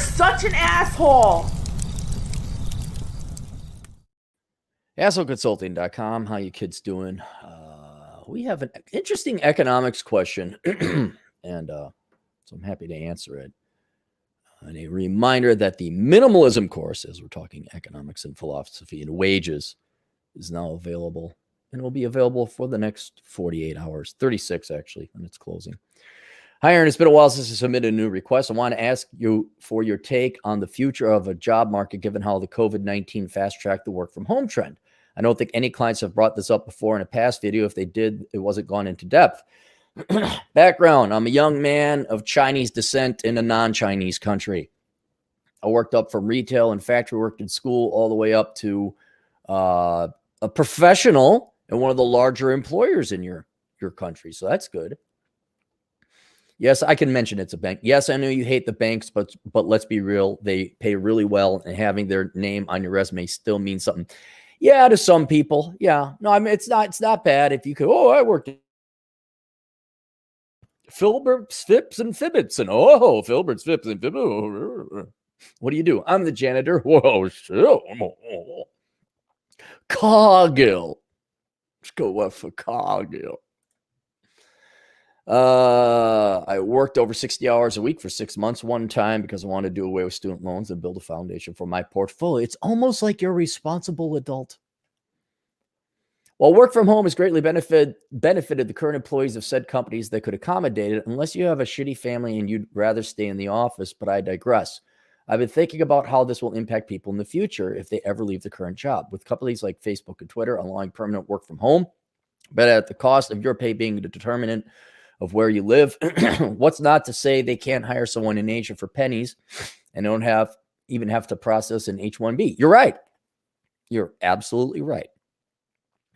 such an asshole. AssholeConsulting.com. How you kids doing? We have an interesting economics question, and so I'm happy to answer it. And a reminder that the minimalism course, as we're talking economics and philosophy and wages, is now available, and will be available for the next 48 hours, 36 actually, when it's closing. Hi, Aaron. It's been a while since I submitted a new request. I want to ask you for your take on the future of a job market, given how the COVID-19 fast-tracked the work-from-home trend. I don't think any clients have brought this up before in a past video. If they did, it wasn't gone into depth. Background: I'm a young man of Chinese descent in a non-Chinese country. I worked up from retail and factory, worked in school, all the way up to a professional and one of the larger employers in your country. So that's good. Yes, I can mention it's a bank. Yes, I know you hate the banks, but let's be real. They pay really well, and having their name on your resume still means something. Yeah, to some people. Yeah. No, I mean, it's not bad if you could, I worked at Filbert's, Phipps, and Fibbits. And Filbert's, Phipps, and Fibbits. What do you do? I'm the janitor. Whoa, Cargill. Let's go up for Cargill. I worked over 60 hours a week for 6 months one time because I wanted to do away with student loans and build a foundation for my portfolio. It's almost like you're a responsible adult. While work from home has greatly benefited the current employees of said companies that could accommodate it, unless you have a shitty family and you'd rather stay in the office, but I digress. I've been thinking about how this will impact people in the future if they ever leave the current job. With companies like Facebook and Twitter allowing permanent work from home, but at the cost of your pay being the determinant of where you live. What's not to say they can't hire someone in Asia for pennies and don't even have to process an H-1B. You're right. You're absolutely right.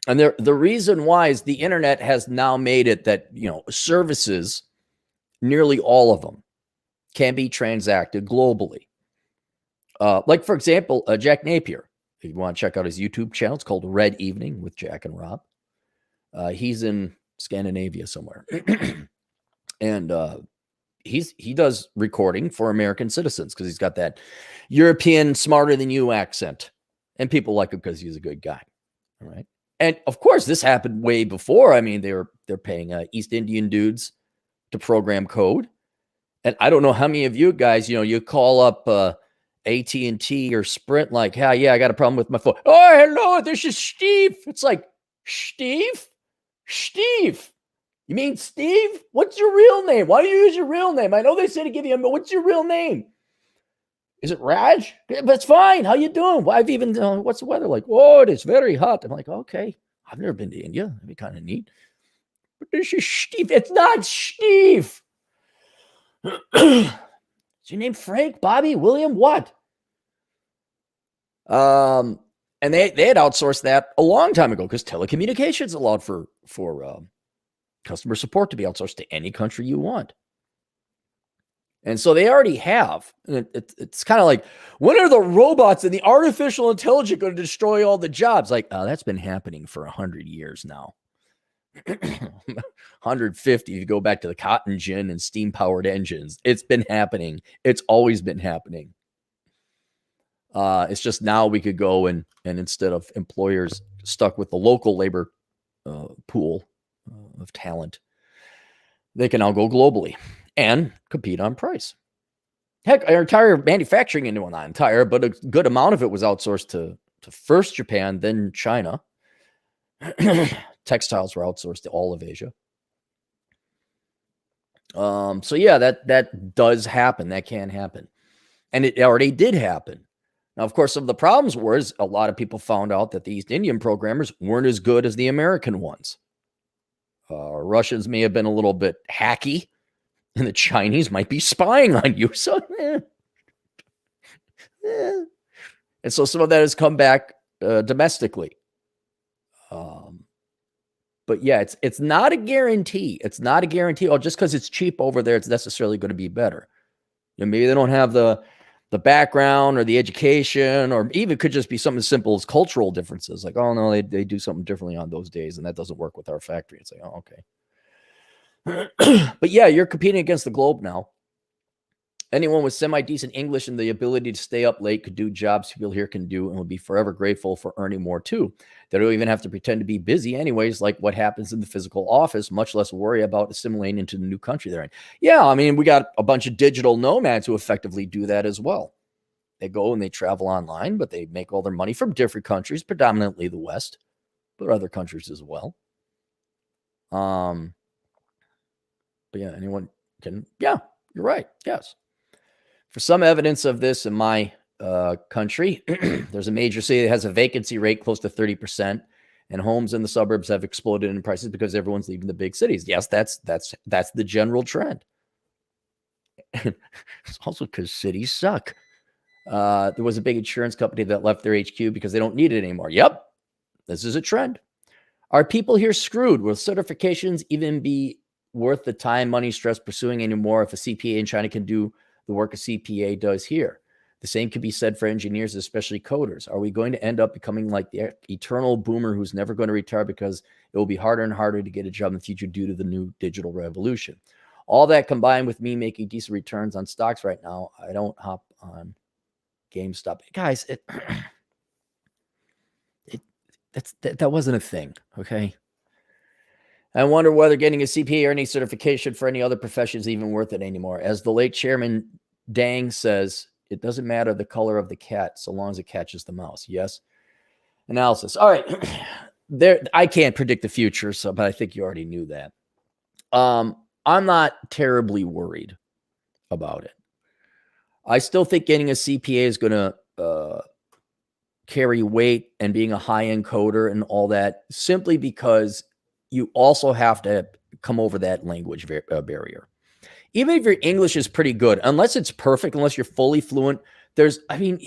And the reason why is the internet has now made it that, services, nearly all of them, can be transacted globally. Like, for example, Jack Napier. If you want to check out his YouTube channel, it's called Red Evening with Jack and Rob. He's in Scandinavia somewhere. And he does recording for American citizens because he's got that European smarter than you accent. And people like him because he's a good guy. All right. And of course, this happened way before. I mean, they're paying East Indian dudes to program code. And I don't know how many of you guys, you call up AT&T or Sprint like, hey, I got a problem with my phone. Oh, hello, this is Steve. It's like, Steve? You mean Steve? What's your real name? Why do you use your real name? I know they say to give you but what's your real name? Is it Raj? That's fine. How you doing? Well, I've even, what's the weather like? Oh, it is very hot. I'm like, okay. I've never been to India. That'd be kind of neat. But this is Steve. It's not Steve. Is your name Frank, Bobby, William? What? And they had outsourced that a long time ago because telecommunications allowed for customer support to be outsourced to any country you want. And so they already have. It's kind of like, when are the robots and the artificial intelligence going to destroy all the jobs? Like, that's been happening for 100 years now. 150, if you go back to the cotton gin and steam-powered engines. It's been happening. It's always been happening. It's just now we could go and instead of employers stuck with the local labor pool of talent, they can now go globally and compete on price. Heck, our entire manufacturing into not entire, but a good amount of it was outsourced to first Japan, then China. Textiles were outsourced to all of Asia. So yeah, that does happen. That can happen. And it already did happen. Now, of course, some of the problems was a lot of people found out that the East Indian programmers weren't as good as the American ones. Russians may have been a little bit hacky, and the Chinese might be spying on you. So, And so some of that has come back domestically. But yeah, it's not a guarantee. It's not a guarantee. Oh, just because it's cheap over there, it's necessarily going to be better. Maybe they don't have the background or the education, or even could just be something as simple as cultural differences. Like, oh no, they do something differently on those days, and that doesn't work with our factory. It's like, oh, okay. But yeah, you're competing against the globe now. Anyone with semi-decent English and the ability to stay up late could do jobs people here can do and would be forever grateful for earning more too. They don't even have to pretend to be busy anyways, like what happens in the physical office, much less worry about assimilating into the new country they're in. Yeah, I mean, we got a bunch of digital nomads who effectively do that as well. They go and they travel online, but they make all their money from different countries, predominantly the West, but other countries as well. But yeah, anyone can, yeah, you're right. Yes. For some evidence of this in my country, there's a major city that has a vacancy rate close to 30%, and homes in the suburbs have exploded in prices because everyone's leaving the big cities. Yes, that's the general trend. It's also because cities suck. There was a big insurance company that left their HQ because they don't need it anymore. Yep, this is a trend. Are people here screwed? Will certifications even be worth the time, money, stress pursuing anymore if a CPA in China can do the work a CPA does here? The same could be said for engineers, especially coders. Are we going to end up becoming like the eternal boomer who's never going to retire because it will be harder and harder to get a job in the future due to the new digital revolution? All that combined with me making decent returns on stocks right now, I don't hop on GameStop. Guys, that wasn't a thing, okay? I wonder whether getting a CPA or any certification for any other profession is even worth it anymore. As the late Chairman Dang says, it doesn't matter the color of the cat so long as it catches the mouse. Yes. Analysis. All right. There, I can't predict the future, but I think you already knew that. I'm not terribly worried about it. I still think getting a CPA is going to carry weight and being a high-end coder and all that, simply because you also have to come over that language barrier. Even if your English is pretty good, unless it's perfect, unless you're fully fluent, and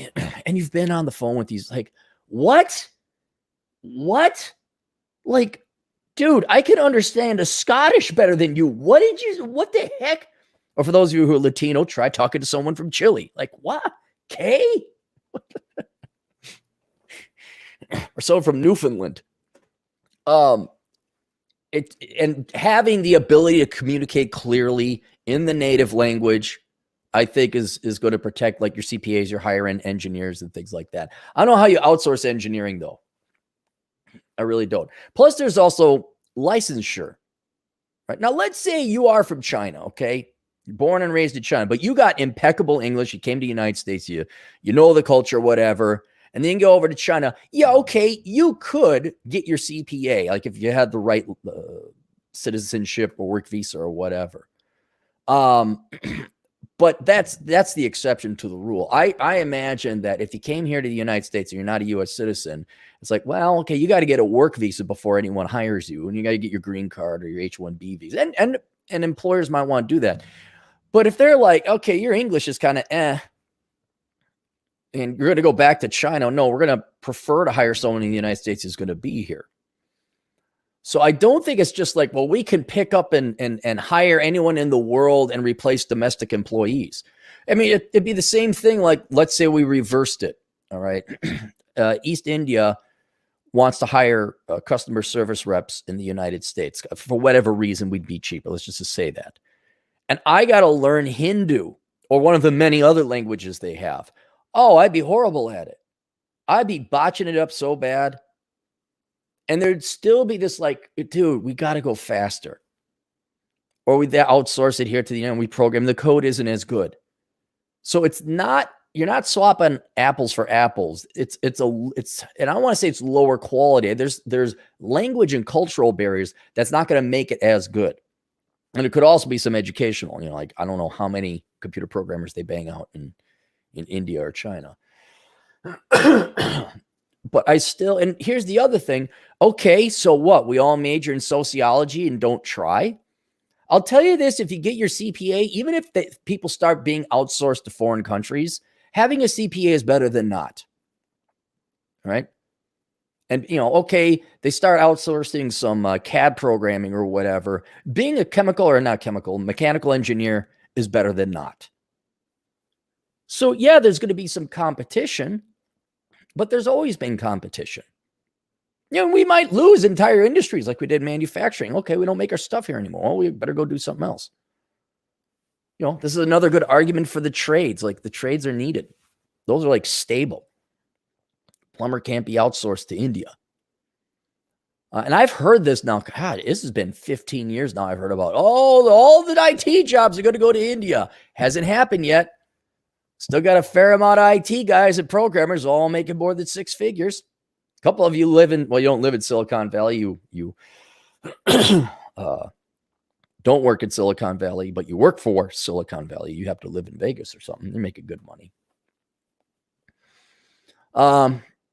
you've been on the phone with these, like, what? Like, dude, I can understand a Scottish better than you. What the heck? Or for those of you who are Latino, try talking to someone from Chile. Like, what? K? Or someone from Newfoundland. And having the ability to communicate clearly in the native language, I think is going to protect like your CPAs, your higher end engineers and things like that. I don't know how you outsource engineering though. I really don't. Plus there's also licensure, right? Now, let's say you are from China. Okay. You're born and raised in China, but you got impeccable English. You came to the United States. You know the culture, whatever. And then go over to China. Yeah, okay, you could get your CPA, like if you had the right citizenship or work visa or whatever. But that's the exception to the rule. I imagine that if you came here to the United States and you're not a U.S. citizen, it's like, well, okay, you got to get a work visa before anyone hires you, and you got to get your green card or your H-1B visa, and employers might want to do that. But if they're like, okay, your English is kind of and you're going to go back to China, no, we're going to prefer to hire someone in the United States who's going to be here. So I don't think it's just like, well, we can pick up and hire anyone in the world and replace domestic employees. I mean, it'd be the same thing. Like, let's say we reversed it. All right. East India wants to hire customer service reps in the United States. For whatever reason, we'd be cheaper. Let's just say that. And I got to learn Hindu or one of the many other languages they have. Oh, I'd be horrible at it. I'd be botching it up so bad. And there'd still be this like, dude, we got to go faster. Or we outsource it here to the end. We program. The code isn't as good. So it's not, you're not swapping apples for apples. It's and I don't want to say it's lower quality. There's language and cultural barriers that's not going to make it as good. And it could also be some educational, like, I don't know how many computer programmers they bang out in India or China. But and here's the other thing. Okay, so what? We all major in sociology and don't try? I'll tell you this, if you get your CPA, even if people start being outsourced to foreign countries, having a CPA is better than not. Right? And, okay, they start outsourcing some CAD programming or whatever. Being a mechanical engineer is better than not. So, yeah, there's going to be some competition, but there's always been competition. We might lose entire industries like we did manufacturing. Okay, we don't make our stuff here anymore. Well, we better go do something else. This is another good argument for the trades. Like the trades are needed. Those are like stable. Plumber can't be outsourced to India. And I've heard this now. God, this has been 15 years now. I've heard about, all the IT jobs are going to go to India. Hasn't happened yet. Still got a fair amount of IT guys and programmers all making more than six figures. A couple of you you don't live in Silicon Valley. You don't work in Silicon Valley, but you work for Silicon Valley. You have to live in Vegas or something. You're making good money.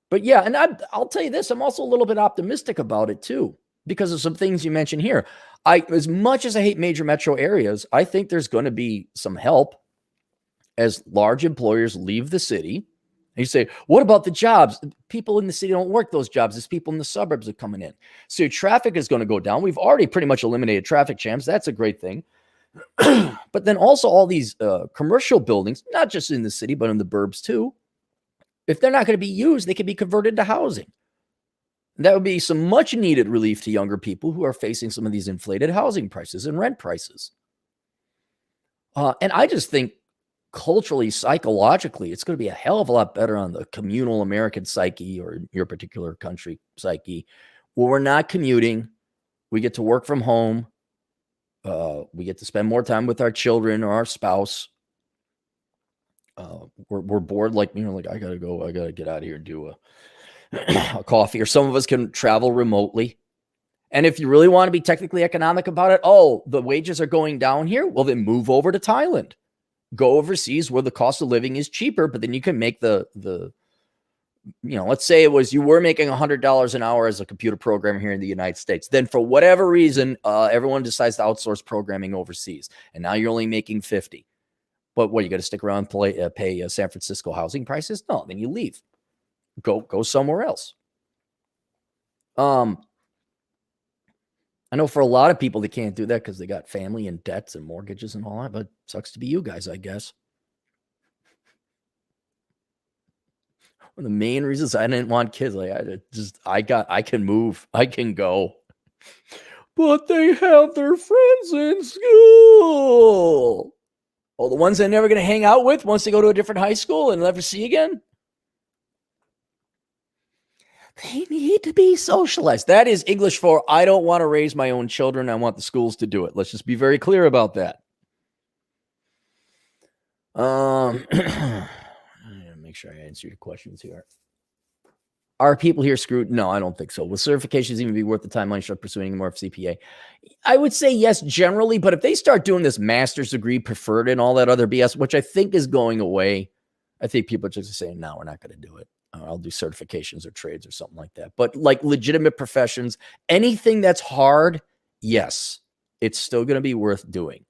But yeah, and I'll tell you this, I'm also a little bit optimistic about it too, because of some things you mentioned here. As much as I hate major metro areas, I think there's going to be some help as large employers leave the city. And you say, what about the jobs? People in the city don't work those jobs. There's people in the suburbs are coming in. So traffic is going to go down. We've already pretty much eliminated traffic jams. That's a great thing. But then also all these commercial buildings, not just in the city, but in the burbs too. If they're not going to be used, they can be converted to housing. That would be some much needed relief to younger people who are facing some of these inflated housing prices and rent prices. And I just think culturally, psychologically, it's going to be a hell of a lot better on the communal American psyche, or your particular country psyche, where we're not commuting. We get to work from home. We get to spend more time with our children or our spouse. We're bored, like I gotta get out of here and do a coffee. Or some of us can travel remotely. And if you really want to be technically economic about it, the wages are going down here. Well, then move over to Thailand. Go overseas where the cost of living is cheaper, but then you can make the let's say you were making $100 an hour as a computer programmer here in the United States. Then for whatever reason, everyone decides to outsource programming overseas. And now you're only making 50. But what, you got to stick around and pay San Francisco housing prices? No, then you leave. Go somewhere else. I know for a lot of people, they can't do that because they got family and debts and mortgages and all that, but sucks to be you guys, I guess. One of the main reasons I didn't want kids, I can move, I can go. But they have their friends in school. The ones they're never going to hang out with once they go to a different high school and never see again. They need to be socialized. That is English for, I don't want to raise my own children. I want the schools to do it. Let's just be very clear about that. Make sure I answer your questions here. Are people here screwed? No, I don't think so. Will certifications even be worth the time money start pursuing more of CPA? I would say yes, generally, but if they start doing this master's degree preferred and all that other BS, which I think is going away, I think people are just saying, no, we're not going to do it. I'll do certifications or trades or something like that. But like legitimate professions, anything that's hard, yes, it's still going to be worth doing.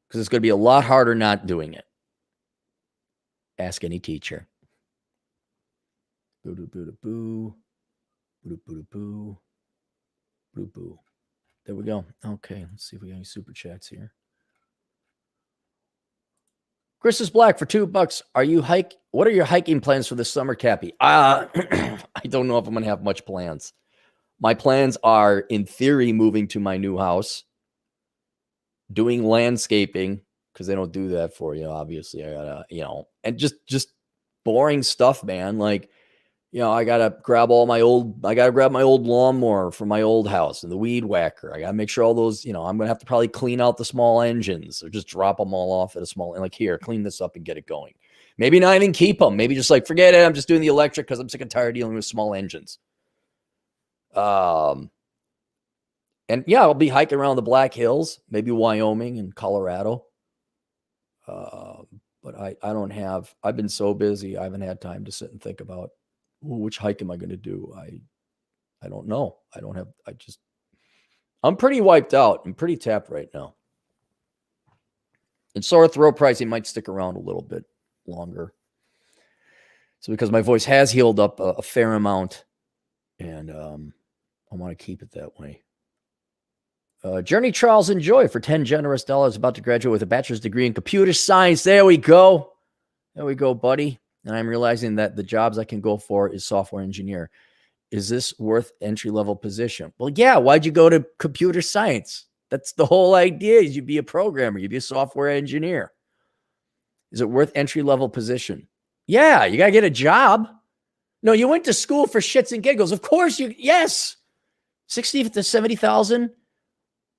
Because it's going to be a lot harder not doing it. Ask any teacher. Boo, boo, boo, boo, boo, boo, boo, boo, boo. There we go. Okay, let's see if we got any super chats here. Chris is Black for $2. What are your hiking plans for this summer, Cappy? I don't know if I'm going to have much plans. My plans are, in theory, moving to my new house, doing landscaping, because they don't do that for you, obviously. I gotta, and just boring stuff, man. Like, I gotta grab my old lawnmower from my old house and the weed whacker. I gotta make sure all those, I'm gonna have to probably clean out the small engines or just drop them all off at a small, and here, clean this up and get it going. Maybe not even keep them. Maybe just forget it. I'm just doing the electric because I'm sick and tired of dealing with small engines. And yeah, I'll be hiking around the Black Hills, maybe Wyoming and Colorado. But I've been so busy. I haven't had time to sit and think about, which hike am I going to do? I don't know. I'm pretty wiped out. I'm pretty tapped right now. And sore throat pricing might stick around a little bit longer. So because my voice has healed up a fair amount, and I want to keep it that way. Journey Trials and Joy for $10 generous, about to graduate with a bachelor's degree in computer science. There we go. There we go, buddy. And I'm realizing that the jobs I can go for is software engineer. Is this worth entry-level position? Well, yeah. Why'd you go to computer science? That's the whole idea, is you'd be a programmer. You'd be a software engineer. Is it worth entry-level position? Yeah, you got to get a job. No, you went to school for shits and giggles. Of course yes. 60 to 70,000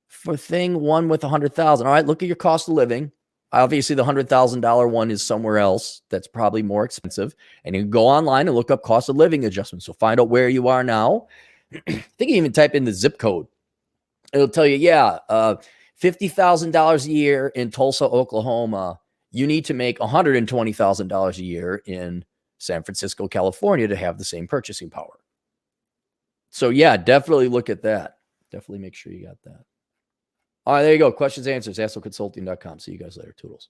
for thing one with 100,000. All right, look at your cost of living. Obviously, the $100,000 one is somewhere else that's probably more expensive. And you can go online and look up cost of living adjustments. So find out where you are now. I think you even type in the zip code. It'll tell you, $50,000 a year in Tulsa, Oklahoma. You need to make $120,000 a year in San Francisco, California to have the same purchasing power. So yeah, definitely look at that. Definitely make sure you got that. All right, there you go. Questions, answers, AstroConsulting.com. See you guys later. Toodles.